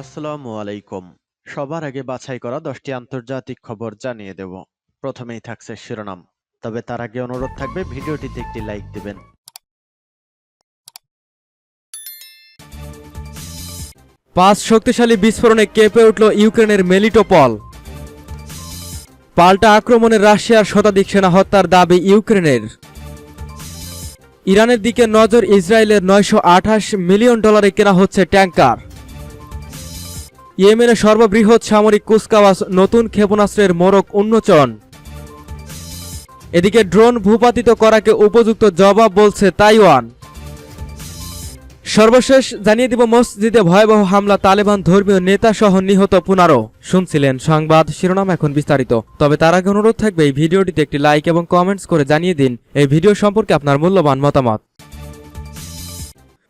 আসসালামু আলাইকুম। সবার আগে বাছাই করা 10টি আন্তর্জাতিক খবর জানিয়ে দেব। প্রথমেই থাকছে শিরোনাম। তবে তার আগে অনুরোধ থাকবে ভিডিওটিতে একটি লাইক দিবেন। 5 শক্তিশালী বিস্ফোরণে কেঁপে উঠল ইউক্রেনের মেলিটোপল। পাল্টা আক্রমণে রাশিয়ার শতাধিক সেনা হত্যার দাবি ইউক্রেনের। ইরানের দিকে নজর, ইসরায়েলের $928 মিলিয়ন কেনা হচ্ছে ট্যাঙ্কার। ইয়েমেনে সর্ববৃহৎ সামরিক কুচকাওয়াজ, নতুন ক্ষেপণাস্ত্রের মোড়ক উন্মোচন। এদিকে ড্রোন ভূপাতিত করাকে উপযুক্ত জবাব বলছে তাইওয়ান। সর্বশেষ জানিয়ে দিব মসজিদে ভয়াবহ হামলা, তালেবান ধর্মীয় নেতা সহ নিহত 15। শুনছিলেন সংবাদ শিরোনাম, এখন বিস্তারিত। তবে তার আগে অনুরোধ থাকবে এই ভিডিওটিতে একটি লাইক এবং কমেন্টস করে জানিয়ে দিন এই ভিডিও সম্পর্কে আপনার মূল্যবান মতামত।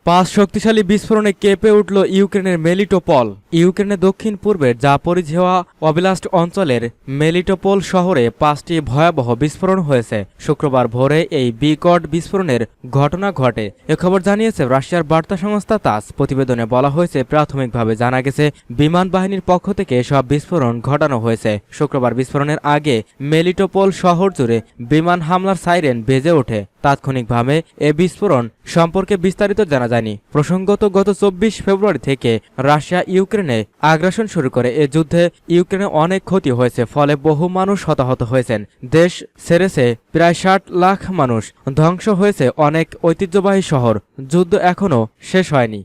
5 শক্তিশালী বিস্ফোরণে কেঁপে উঠল ইউক্রেনের মেলিটোপল। ইউক্রেনের দক্ষিণ পূর্বের জাপোরিঝিয়া অবলাস্ট অঞ্চলের মেলিটোপল শহরে 5টি ভয়াবহ বিস্ফোরণ হয়েছে। শুক্রবার ভোরে এই বিকট বিস্ফোরণের ঘটনা ঘটে, এ খবর জানিয়েছে রাশিয়ার বার্তা সংস্থা তাস। প্রতিবেদনে বলা হয়েছে, প্রাথমিকভাবে জানা গেছে বিমান বাহিনীর পক্ষ থেকে সব বিস্ফোরণ ঘটানো হয়েছে। শুক্রবার বিস্ফোরণের আগে মেলিটোপল শহর জুড়ে বিমান হামলার সাইরেন বেজে ওঠে। তাৎক্ষণিকভাবে এ বিস্ফোরণ সম্পর্কে বিস্তারিত জানা যায়নি। প্রসঙ্গত, গত 24 ফেব্রুয়ারি থেকে রাশিয়া ইউক্রেনে আগ্রাসন শুরু করে। এ যুদ্ধে ইউক্রেনে অনেক ক্ষতি হয়েছে, ফলে বহু মানুষ হতাহত হয়েছেন। দেশ ছেড়েছে প্রায় 60 লাখ মানুষ, ধ্বংস হয়েছে অনেক ঐতিহ্যবাহী শহর। যুদ্ধ এখনও শেষ হয়নি।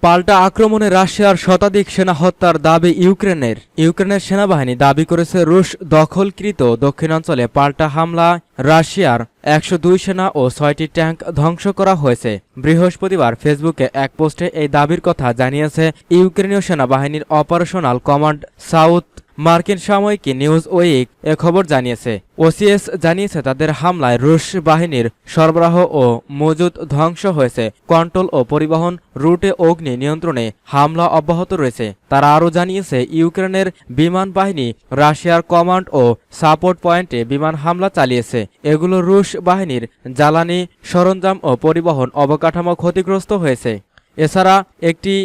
পাল্টা আক্রমণে রাশিয়ার শতাধিক সেনা হত্যার দাবি ইউক্রেনের। ইউক্রেনের সেনাবাহিনী দাবি করেছে, রুশ দখলকৃত দক্ষিণাঞ্চলে পাল্টা হামলায় রাশিয়ার 102 সেনা ও 6টি ট্যাঙ্ক ধ্বংস করা হয়েছে। বৃহস্পতিবার ফেসবুকে এক পোস্টে এই দাবির কথা জানিয়েছে ইউক্রেনীয় সেনাবাহিনীর অপারেশনাল কমান্ড সাউথ। মার্কিন সাময়িকী নিউজ উইক এ খবর জানিয়েছে। ওসিএস জানিয়েছে, তাদের হামলায় রুশ বাহিনীর সরবরাহ ও মজুদ ধ্বংস হয়েছে। কন্ট্রোল ও পরিবহন রুটে অগ্নি নিয়ন্ত্রণে হামলা অব্যাহত রয়েছে। তারা আরও জানিয়েছে, ইউক্রেনের বিমান বাহিনী রাশিয়ার কমান্ড ও সাপোর্ট পয়েন্টে বিমান হামলা চালিয়েছে। এগুলো রুশ বাহিনীর জ্বালানি সরঞ্জাম ও পরিবহন অবকাঠামো ক্ষতিগ্রস্ত হয়েছে। এছাড়া একটি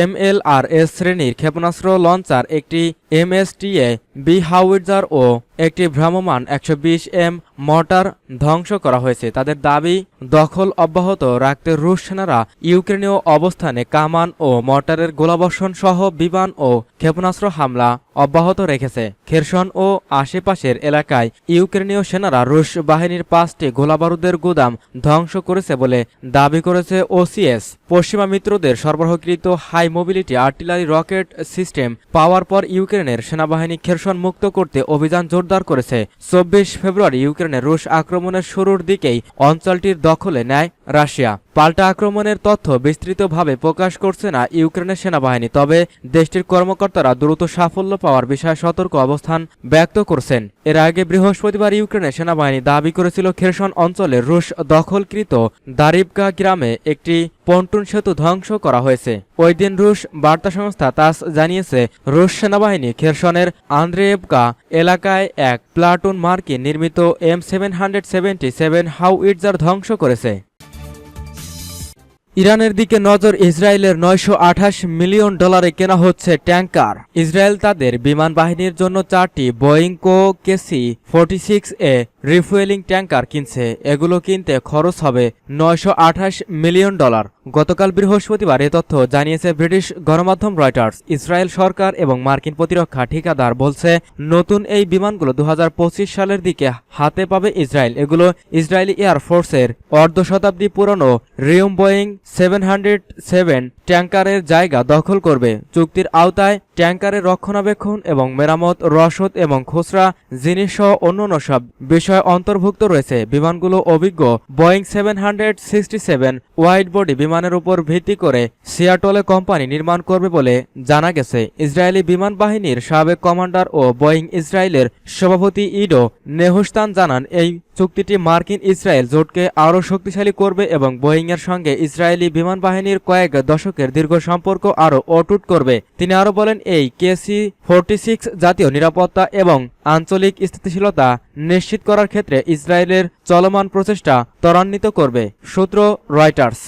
MLRS শ্রেণীর ক্ষেপণাস্ত্র লঞ্চার, একটি MSTA বি হাউইটজার ও একটি ভ্রাম্যমাণ 120M মর্টার ধ্বংস করা হয়েছে। তাদের দাবি, দখল অব্যাহত রাখতে রুশ সেনারা ইউক্রেনীয় অবস্থানে কামান ও মর্টারের গোলাবর্ষণ সহ বিমান ও ক্ষেপণাস্ত্র হামলা অব্যাহত রেখেছে। খেরসন ও আশেপাশের এলাকায় ইউক্রেনীয় সেনারা রুশ বাহিনীর 5টি গোলাবারুদের গুদাম ধ্বংস করেছে বলে দাবি করেছে ওসিএস। পশ্চিমা মিত্রদের সরবরাহকৃত high mobility artillery rocket system পাওয়ার পর ইউক্রেনের সেনাবাহিনী খেরসন মুক্ত করতে অভিযান জোরদার করেছে। 24 ফেব্রুয়ারি ইউক্রেনের রুশ আক্রমণের শুরুর দিকেই অঞ্চলটির দখলে নেয় রাশিয়া। পাল্টা আক্রমণের তথ্য বিস্তৃতভাবে প্রকাশ করছে না ইউক্রেনের সেনাবাহিনী, তবে দেশটির কর্মকর্তারা দ্রুত সাফল্য পাওয়ার বিষয়ে সতর্ক অবস্থান ব্যক্ত করছেন। এর আগে বৃহস্পতিবার ইউক্রেনের সেনাবাহিনী দাবি করেছিল, খেরসন অঞ্চলের রুশ দখলকৃত দারিবকা গ্রামে একটি পন্টুন সেতু ধ্বংস করা হয়েছে। ওই দিন রুশ বার্তা সংস্থা তাস জানিয়েছে, রুশ সেনাবাহিনী খেরসনের আন্দ্রেয়েভকা এলাকায় এক প্লাটুন মার্কিন নির্মিত M777 হাউইটজার ধ্বংস করেছে। ইরানের দিকে নজর, ইসরায়েলের $928 মিলিয়ন কেনা হচ্ছে ট্যাঙ্কার। ইসরায়েল তাদের বিমান বাহিনীর জন্য 4টি বোয়িং KC-46A রিফুয়েলিং ট্যাঙ্কার কিনছে। এগুলো কিনতে খরচ হবে $928 মিলিয়ন। গতকাল বৃহস্পতিবার এ তথ্য জানিয়েছে ব্রিটিশ গণমাধ্যম রয়টার্স। ইসরায়েল সরকার এবং মার্কিন প্রতিরক্ষা ঠিকাদার বলছে, নতুন এই বিমানগুলো 2025 সালের দিকে হাতে পাবে ইসরায়েল। এগুলো ইসরায়েলি এয়ারফোর্সের অর্ধশতাব্দী পুরনো রিউম বোয়িং 707 ট্যাঙ্কারের জায়গা দখল করবে। চুক্তির আওতায় ট্যাঙ্কারের রক্ষণাবেক্ষণ এবং মেরামত, রসদ এবং খুচরা জিনিস সহ অন্যান্য সব বিষয় অন্তর্ভুক্ত রয়েছে। বিমানগুলো অভিজ্ঞ বোয়িং 767 ওয়াইড বডি বিমানের উপর ভিত্তি করে সিয়াটলে কোম্পানি নির্মাণ করবে বলে জানা গেছে। ইসরায়েলি বিমান বাহিনীর সাবেক কমান্ডার ও বোয়িং ইসরায়েলের সভাপতি ইডো নেহুস্তান জানান, এই চুক্তিটি মার্কিন ইসরায়েল জোটকে আরও শক্তিশালী করবে এবং বোয়িংয়ের সঙ্গে ইসরায়েলি বিমান বাহিনীর কয়েক দশকের দীর্ঘ সম্পর্ক আরও অটুট করবে। তিনি আরও বলেন, এই KC-46 জাতীয় নিরাপত্তা এবং আঞ্চলিক স্থিতিশীলতা নিশ্চিত করার ক্ষেত্রে ইসরায়েলের চলমান প্রচেষ্টা ত্বরান্বিত করবে। সূত্র রয়টার্স।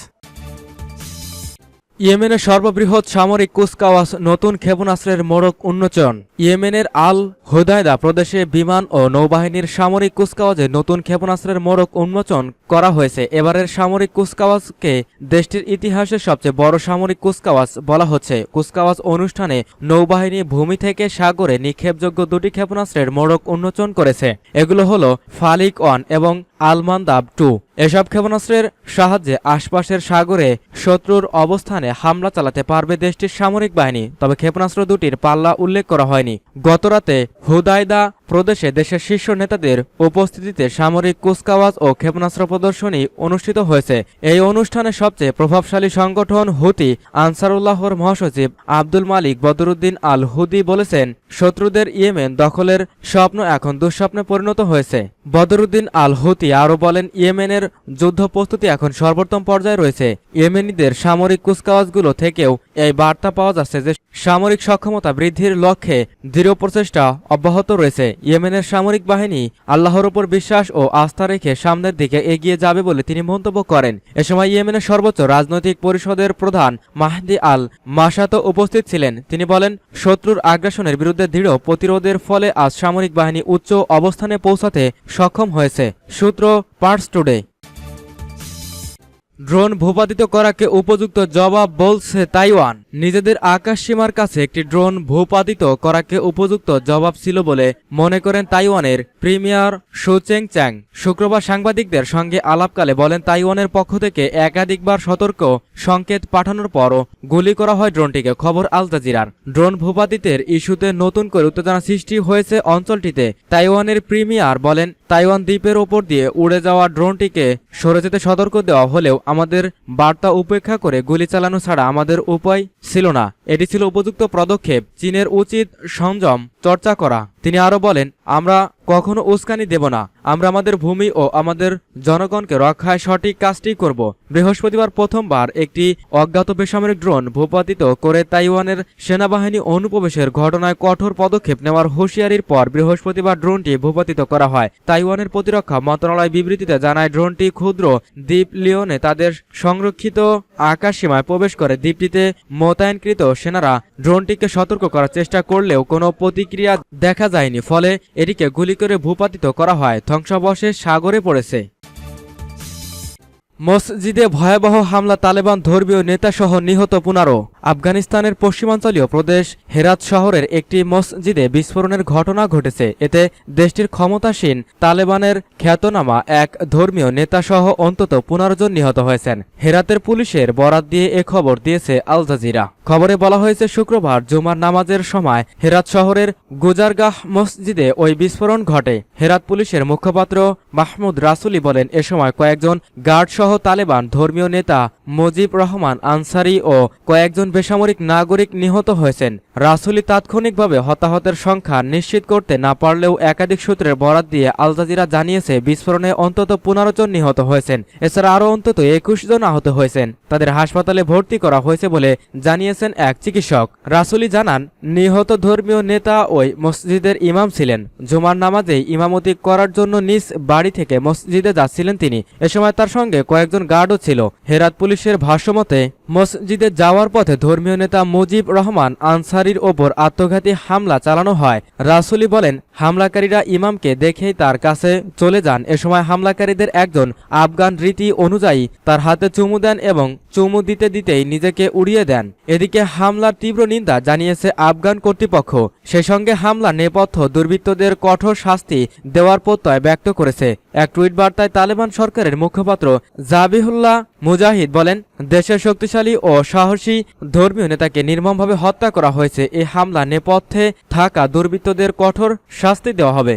ইয়েমেনের সর্ববৃহৎ সামরিক কুচকাওয়াজ, নতুন ক্ষেপণাস্ত্রের মোড়ক উন্মোচন। ইয়েমেনের আল হুদায়দা প্রদেশে বিমান ও নৌবাহিনীর সামরিক কুচকাওয়াজে নতুন ক্ষেপণাস্ত্রের মোড়ক উন্মোচন করা হয়েছে। এবারের সামরিক কুচকাওয়াজকে দেশটির ইতিহাসের সবচেয়ে বড় সামরিক কুচকাওয়াজ বলা হচ্ছে। কুচকাওয়াজ অনুষ্ঠানে নৌবাহিনী ভূমি থেকে সাগরে নিক্ষেপযোগ্য দুটি ক্ষেপণাস্ত্রের মোড়ক উন্মোচন করেছে। এগুলো হলো ফালিক 1 এবং আলমান্দাব 2। এসব ক্ষেপণাস্ত্রের সাহায্যে আশপাশের সাগরে শত্রুর অবস্থানে হামলা চালাতে পারবে দেশটির সামরিক বাহিনী। তবে ক্ষেপণাস্ত্র দুটির পাল্লা উল্লেখ করা হয়নি। গতরাতে হুদায়দা প্রদেশে দেশের শীর্ষ নেতাদের উপস্থিতিতে সামরিক কুচকাওয়াজ ও ক্ষেপণাস্ত্র প্রদর্শনী অনুষ্ঠিত হয়েছে। এই অনুষ্ঠানে সবচেয়ে প্রভাবশালী সংগঠন হুতি আনসারুল্লাহর মহাসচিব আব্দুল মালিক বদরুদ্দিন আল হুদি বলেছেন, শত্রুদের ইয়েমেন দখলের স্বপ্ন এখন দুঃস্বপ্নে পরিণত হয়েছে। বদরুদ্দিন আল হুতি আরও বলেন, ইয়েমেনের যুদ্ধ প্রস্তুতি এখন সর্বোত্তম পর্যায়ে রয়েছে। ইয়েমেনিদের সামরিক কুচকাওয়াজগুলো থেকেও এই বার্তা পাওয়া যাচ্ছে যে সামরিক সক্ষমতা বৃদ্ধির লক্ষ্যে দৃঢ় প্রচেষ্টা অব্যাহত রয়েছে। ইয়েমেনের সামরিক বাহিনী আল্লাহর উপর বিশ্বাস ও আস্থা রেখে সামনের দিকে এগিয়ে যাবে বলে তিনি মন্তব্য করেন। এ সময় ইয়েমেনের সর্বোচ্চ রাজনৈতিক পরিষদের প্রধান মাহদি আল মাসাতো উপস্থিত ছিলেন। তিনি বলেন, শত্রুর আগ্রাসনের বিরুদ্ধে দৃঢ় প্রতিরোধের ফলে আজ সামরিক বাহিনী উচ্চ অবস্থানে পৌঁছাতে সক্ষম হয়েছে। সূত্র পার্টস টুডে। ড্রোন ভূপাতিত করাকে উপযুক্ত জবাব বলছে তাইওয়ান। নিজেদের আকাশ সীমার কাছে একটি ড্রোন ভূপাতিত করাকে উপযুক্ত জবাব ছিল বলে মনে করেন তাইওয়ানের প্রিমিয়ার শু চেং চ্যাং। শুক্রবার সাংবাদিকদের সঙ্গে আলাপকালে বলেন, তাইওয়ানের পক্ষ থেকে একাধিকবার সতর্ক সংকেত পাঠানোর পরও গুলি করা হয় ড্রোনটিকে। খবর আল জাজিরার। ড্রোন ভূপাতিতের ইস্যুতে নতুন করে উত্তেজনা সৃষ্টি হয়েছে অঞ্চলটিতে। তাইওয়ানের প্রিমিয়ার বলেন, তাইওয়ান দ্বীপের ওপর দিয়ে উড়ে যাওয়া ড্রোনটিকে সরে যেতে সতর্ক দেওয়া হলেও আমাদের বার্তা উপেক্ষা করে গুলি চালানো ছাড়া আমাদের উপায় ছিল না। এটি ছিল উপযুক্ত পদক্ষেপ। চীনের উচিত সংযম চর্চা করা। তিনি আরো বলেন, আমরা কখনো উস্কানি দেব না। আমরা আমাদের ভূমি ও আমাদের জনগণকে রক্ষায় সঠিক কাজটি করব। বৃহস্পতিবার প্রথমবার একটি অজ্ঞাত বেসামরিক ড্রোন ভূপাতিত করে তাইওয়ানের সেনাবাহিনী অনুপ্রবেশের ঘটনায় কঠোর পদক্ষেপ নেওয়ার হুঁশিয়ারির পর বৃহস্পতিবার ড্রোনটি ভূপাতিত করা হয়। তাইওয়ানের প্রতিরক্ষা মন্ত্রণালয় বিবৃতিতে জানায়, ড্রোনটি ক্ষুদ্র দ্বীপ লিওনে তাদের সংরক্ষিত আকাশসীমায় প্রবেশ করে। দ্বীপটিতে মোতায়েনকৃত সেনারা ড্রোনটিকে সতর্ক করার চেষ্টা করলেও কোনো প্রতিক্রিয়া দেখা যায়নি, ফলে এটিকে গুলি করে ভূপাতিত করা হয়। ধ্বংসাবশেষ সাগরে পড়েছে। মসজিদে ভয়াবহ হামলা, তালেবান ধর্মীয় নেতাসহ নিহত 15। আফগানিস্তানের পশ্চিমাঞ্চলীয় প্রদেশ হেরাত শহরের একটি মসজিদে বিস্ফোরণের ঘটনা ঘটেছে। এতে দেশটির ক্ষমতাসীন তালেবানের খ্যাতনামা এক ধর্মীয় নেতাসহ অন্তত 15 জন নিহত হয়েছেন। হেরাতের পুলিশের বরাত দিয়ে এ খবর দিয়েছে আল জাজিরা। খবরে বলা হয়েছে, শুক্রবার জুমার নামাজের সময় হেরাত শহরের গুজারগাহ মসজিদে ওই বিস্ফোরণ ঘটে। হেরাত পুলিশের মুখপাত্র মাহমুদ রাসুলি বলেন, এ সময় কয়েকজন গার্ড সহ তালেবান ধর্মীয় নেতা মুজিব রহমান আনসারি ও কয়েকজন বেসামরিক নাগরিক নিহত হয়েছেন। রাসুলি তাৎক্ষণিকভাবে হতাহতের সংখ্যা নিশ্চিত করতে না পারলেও একাধিক সূত্রের বরাত দিয়ে আল জাজিরা জানিয়েছে, বিস্ফোরণে অন্তত 15 জন নিহত হয়েছেন। এছাড়া আরও অন্তত 21 জন আহত হয়েছেন। তাদের হাসপাতালে ভর্তি করা হয়েছে বলে জানিয়েছেন এক চিকিৎসক। রাসুলি জানান, নিহত ধর্মীয় নেতা ওই মসজিদের ইমাম ছিলেন। জুমার নামাজেই ইমামতি করার জন্য নিজ বাড়ি থেকে মসজিদে যাচ্ছিলেন তিনি। এ সময় তার সঙ্গে কয়েকজন গার্ডও ছিল। হেরাত পুলিশের ভাষ্যমতে, মসজিদে যাওয়ার পথে ধর্মীয় নেতা মুজিব রহমান আনসারির ওপর আত্মঘাতী হামলা চালানো হয়। রাসুলি বলেন, হামলাকারীরা ইমামকে দেখেই তার কাছে চলে যান। এ সময় হামলাকারীদের একজন আফগান রীতি অনুযায়ী তার হাতে চুমু দেন এবং চুমু দিতে দিতেই নিজেকে উড়িয়ে দেন। এদিকে হামলার তীব্র নিন্দা জানিয়েছে আফগান কর্তৃপক্ষ। সেই সঙ্গে হামলা নেপথ্য দুর্বৃত্তদের কঠোর শাস্তি দেওয়ার প্রত্যয় ব্যক্ত করেছে। এক টুইট বার্তায় তালেবান সরকারের মুখপাত্র জাবিহুল্লাহ মুজাহিদ বলেন, দেশের শক্তিশালী ও সাহসী ধর্মীয় নেতাকে নির্মমভাবে হত্যা করা হয়েছে। এই হামলা নেপথ্যে থাকা দুর্বৃত্তদের কঠোর শাস্তি দেওয়া হবে।